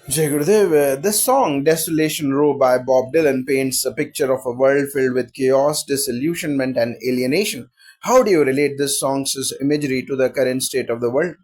Jai Gurudev, this song, Desolation Row by Bob Dylan, paints a picture of a world filled with chaos, disillusionment, and alienation. How do you relate this song's imagery to the current state of the world?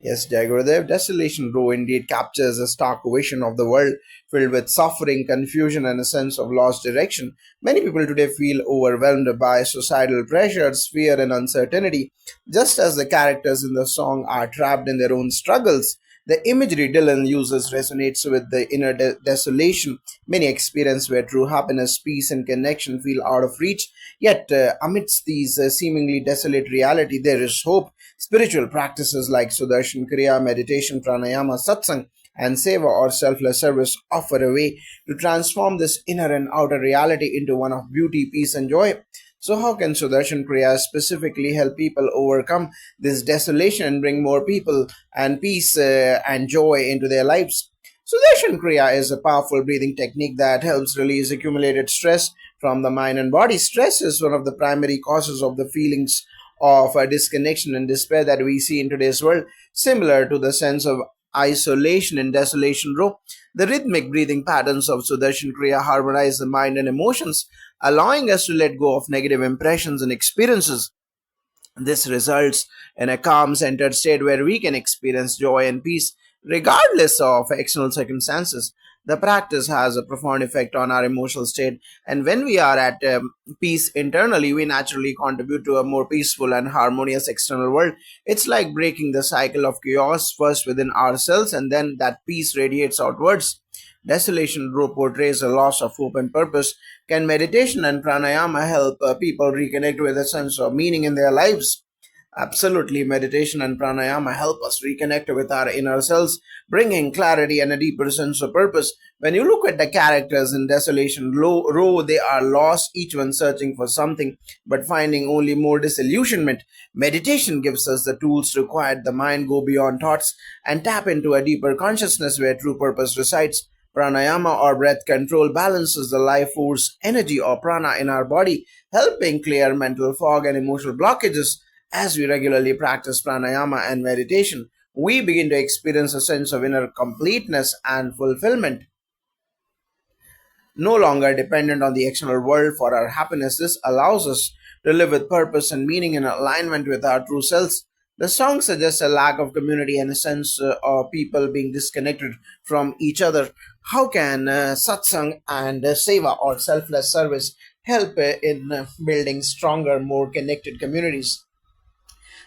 Yes, Jai Gurudev, Desolation Row indeed captures a stark vision of the world filled with suffering, confusion, and a sense of lost direction. Many people today feel overwhelmed by societal pressures, fear, and uncertainty, just as the characters in the song are trapped in their own struggles. The imagery Dylan uses resonates with the inner desolation many experience where true happiness, peace, and connection feel out of reach. Yet, amidst these seemingly desolate reality, there is hope. Spiritual practices like Sudarshan Kriya, meditation, pranayama, satsang, and seva or selfless service offer a way to transform this inner and outer reality into one of beauty, peace, and joy. So, how can Sudarshan Kriya specifically help people overcome this desolation and bring more people and peace and joy into their lives? Sudarshan Kriya is a powerful breathing technique that helps release accumulated stress from the mind and body. Stress is one of the primary causes of the feelings of disconnection and despair that we see in today's world, similar to the sense of isolation and desolation row. The rhythmic breathing patterns of Sudarshan Kriya harmonize the mind and emotions, allowing us to let go of negative impressions and experiences. This results in a calm, centered state where we can experience joy and peace regardless of external circumstances. The practice has a profound effect on our emotional state, and when we are at peace internally, we naturally contribute to a more peaceful and harmonious external world. It's like breaking the cycle of chaos first within ourselves, and then that peace radiates outwards. Desolation Row portrays a loss of hope and purpose. Can meditation and pranayama help people reconnect with a sense of meaning in their lives? Absolutely, meditation and pranayama help us reconnect with our inner selves, bringing clarity and a deeper sense of purpose. When you look at the characters in Row, they are lost, each one searching for something, but finding only more disillusionment. Meditation gives us the tools to quiet the mind, go beyond thoughts, and tap into a deeper consciousness where true purpose resides. Pranayama or breath control balances the life force, energy, or prana in our body, helping clear mental fog and emotional blockages. As we regularly practice pranayama and meditation, we begin to experience a sense of inner completeness and fulfillment, no longer dependent on the external world for our happiness. This allows us to live with purpose and meaning in alignment with our true selves. The song suggests a lack of community and a sense of people being disconnected from each other. How can satsang and seva or selfless service help in building stronger, more connected communities?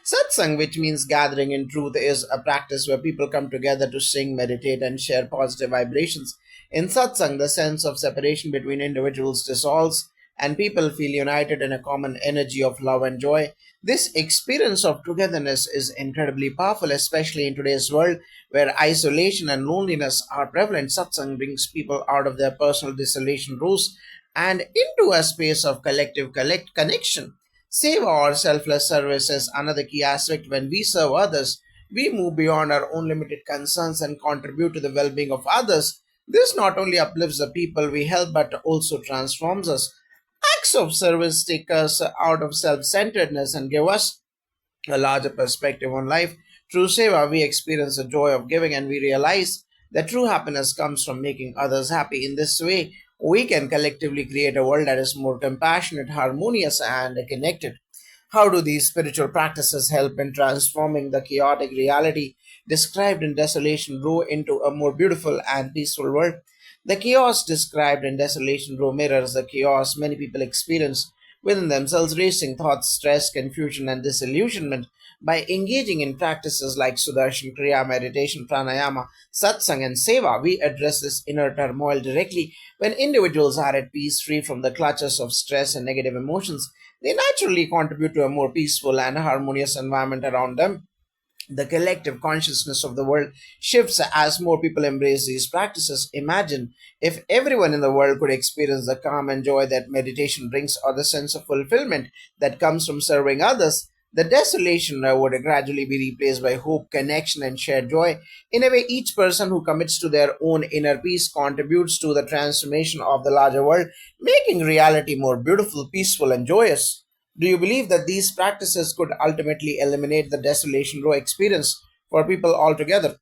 Satsang, which means gathering in truth, is a practice where people come together to sing, meditate, and share positive vibrations. In satsang, the sense of separation between individuals dissolves and people feel united in a common energy of love and joy. This experience of togetherness is incredibly powerful, especially in today's world where isolation and loneliness are prevalent. Satsang brings people out of their personal desolation rows and into a space of collective connection. Seva or selfless service is another key aspect. When we serve others, we move beyond our own limited concerns and contribute to the well being of others. This not only uplifts the people we help but also transforms us. Acts of service take us out of self centeredness and give us a larger perspective on life. Through Seva, we experience the joy of giving and we realize that true happiness comes from making others happy. In this way, we can collectively create a world that is more compassionate, harmonious, and connected. How do these spiritual practices help in transforming the chaotic reality described in Desolation Row into a more beautiful and peaceful world? The chaos described in Desolation Row mirrors the chaos many people experience within themselves, racing thoughts, stress, confusion, and disillusionment. By engaging in practices like Sudarshan Kriya, meditation, pranayama, satsang, and seva, we address this inner turmoil directly. When individuals are at peace, free from the clutches of stress and negative emotions, they naturally contribute to a more peaceful and harmonious environment around them. The collective consciousness of the world shifts as more people embrace these practices. Imagine if everyone in the world could experience the calm and joy that meditation brings, or the sense of fulfillment that comes from serving others. The desolation would gradually be replaced by hope, connection, and shared joy. In a way, each person who commits to their own inner peace contributes to the transformation of the larger world, making reality more beautiful, peaceful, and joyous. Do you believe that these practices could ultimately eliminate the desolation row experience for people altogether?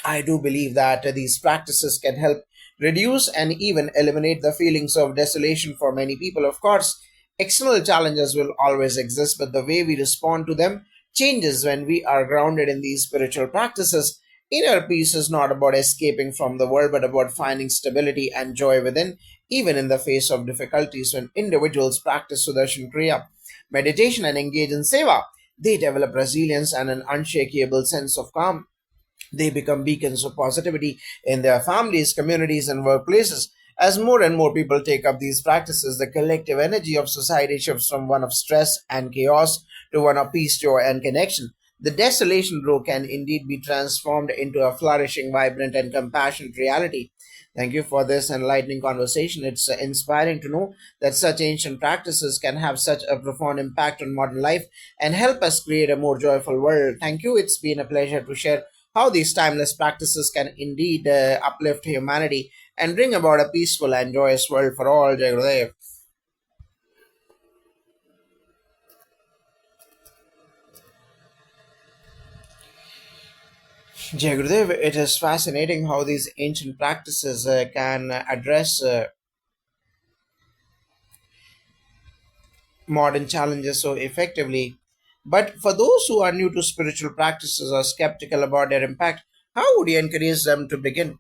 I do believe that these practices can help reduce and even eliminate the feelings of desolation for many people. Of course, external challenges will always exist, but the way we respond to them changes when we are grounded in these spiritual practices. Inner peace is not about escaping from the world, but about finding stability and joy within, even in the face of difficulties. When individuals practice Sudarshan Kriya, meditation, and engage in seva, they develop resilience and an unshakable sense of calm. They become beacons of positivity in their families, communities, and workplaces. As more and more people take up these practices, the collective energy of society shifts from one of stress and chaos to one of peace, joy, and connection. The desolation row can indeed be transformed into a flourishing, vibrant, and compassionate reality. Thank you for this enlightening conversation. It's inspiring to know that such ancient practices can have such a profound impact on modern life and help us create a more joyful world. Thank you. It's been a pleasure to share how these timeless practices can indeed uplift humanity and bring about a peaceful and joyous world for all. Jai Gurudev. Jai Gurudev, it is fascinating how these ancient practices can address modern challenges so effectively. But for those who are new to spiritual practices or skeptical about their impact, how would you encourage them to begin?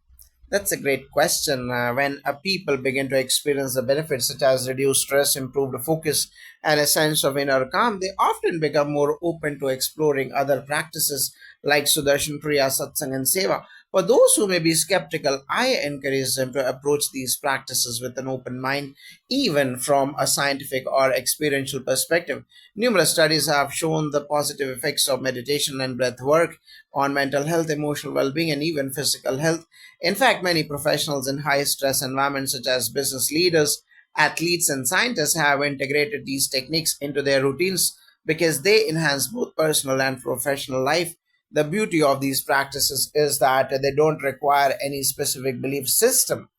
That's a great question. When a people begin to experience the benefits such as reduced stress, improved focus, and a sense of inner calm, they often become more open to exploring other practices like Sudarshan Kriya, Satsang, and Seva. For those who may be skeptical, I encourage them to approach these practices with an open mind, even from a scientific or experiential perspective. Numerous studies have shown the positive effects of meditation and breath work on mental health, emotional well being, and even physical health. In fact, many professionals in high stress environments, such as business leaders, athletes, and scientists, have integrated these techniques into their routines because they enhance both personal and professional life. The beauty of these practices is that they don't require any specific belief system.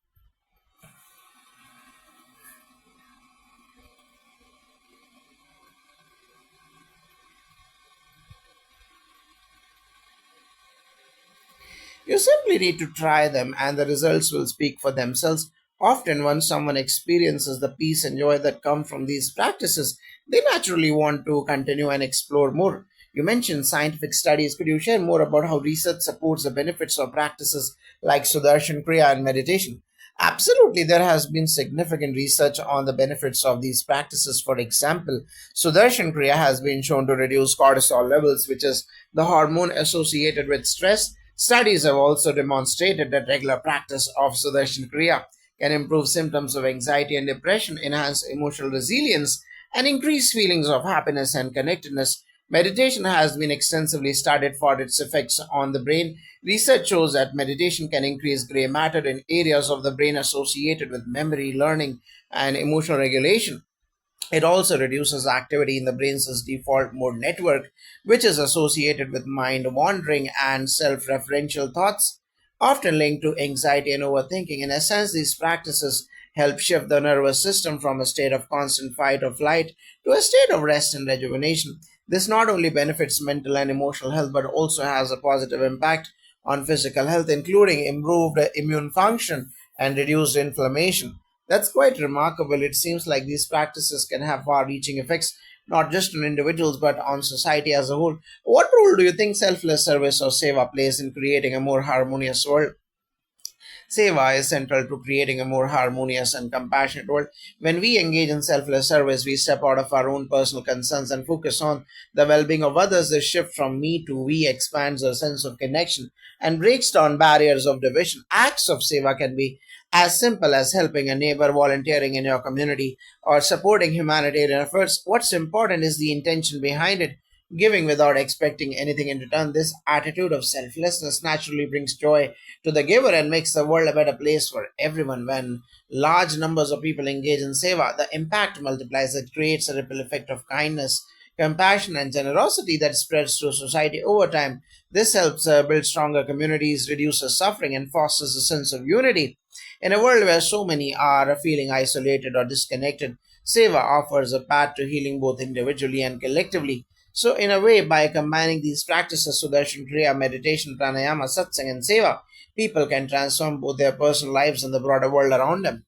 You simply need to try them, and the results will speak for themselves. Often, once someone experiences the peace and joy that come from these practices, they naturally want to continue and explore more. You mentioned scientific studies. Could you share more about how research supports the benefits of practices like Sudarshan Kriya and meditation? Absolutely, there has been significant research on the benefits of these practices. For example, Sudarshan Kriya has been shown to reduce cortisol levels, which is the hormone associated with stress. Studies have also demonstrated that regular practice of Sudarshan Kriya can improve symptoms of anxiety and depression, enhance emotional resilience, and increase feelings of happiness and connectedness. Meditation has been extensively studied for its effects on the brain. Research shows that meditation can increase gray matter in areas of the brain associated with memory, learning, and emotional regulation. It also reduces activity in the brain's default mode network, which is associated with mind wandering and self referential thoughts, often linked to anxiety and overthinking. In essence, these practices help shift the nervous system from a state of constant fight or flight to a state of rest and rejuvenation. This not only benefits mental and emotional health but also has a positive impact on physical health, including improved immune function and reduced inflammation. That's quite remarkable. It seems like these practices can have far reaching effects, not just on individuals but on society as a whole. What role do you think selfless service or seva plays in creating a more harmonious world? Seva is central to creating a more harmonious and compassionate world. When we engage in selfless service, we step out of our own personal concerns and focus on the well being of others. The shift from me to we expands our sense of connection and breaks down barriers of division. Acts of seva can be as simple as helping a neighbor, volunteering in your community, or supporting humanitarian efforts. What's important is the intention behind it. Giving without expecting anything in return, this attitude of selflessness naturally brings joy to the giver and makes the world a better place for everyone. When large numbers of people engage in seva, the impact multiplies. It creates a ripple effect of kindness, compassion, and generosity that spreads through society over time. This helps build stronger communities, reduces suffering, and fosters a sense of unity. In a world where so many are feeling isolated or disconnected, Seva offers a path to healing both individually and collectively. So, in a way, by combining these practices, Sudarshan Kriya, meditation, pranayama, satsang, and seva, people can transform both their personal lives and the broader world around them.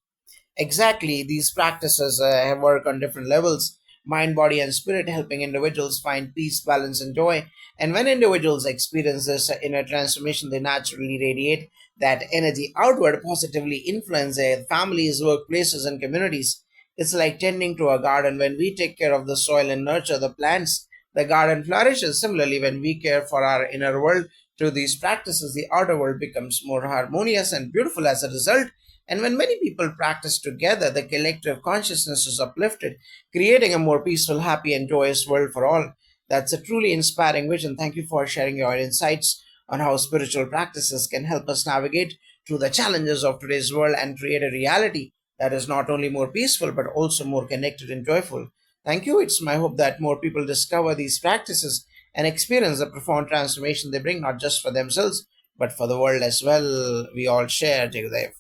Exactly, these practices work on different levels mind, body, and spirit, helping individuals find peace, balance, and joy. And when individuals experience this inner transformation, they naturally radiate that energy outward, positively influence their families, workplaces, and communities. It's like tending to a garden. When we take care of the soil and nurture the plants, the garden flourishes. Similarly, when we care for our inner world through these practices, the outer world becomes more harmonious and beautiful as a result. And when many people practice together, the collective consciousness is uplifted, creating a more peaceful, happy, and joyous world for all. That's a truly inspiring vision. Thank you for sharing your insights on how spiritual practices can help us navigate through the challenges of today's world and create a reality that is not only more peaceful but also more connected and joyful. Thank you. It's my hope that more people discover these practices and experience the profound transformation they bring, not just for themselves, but for the world as well. We all share, Jagadev.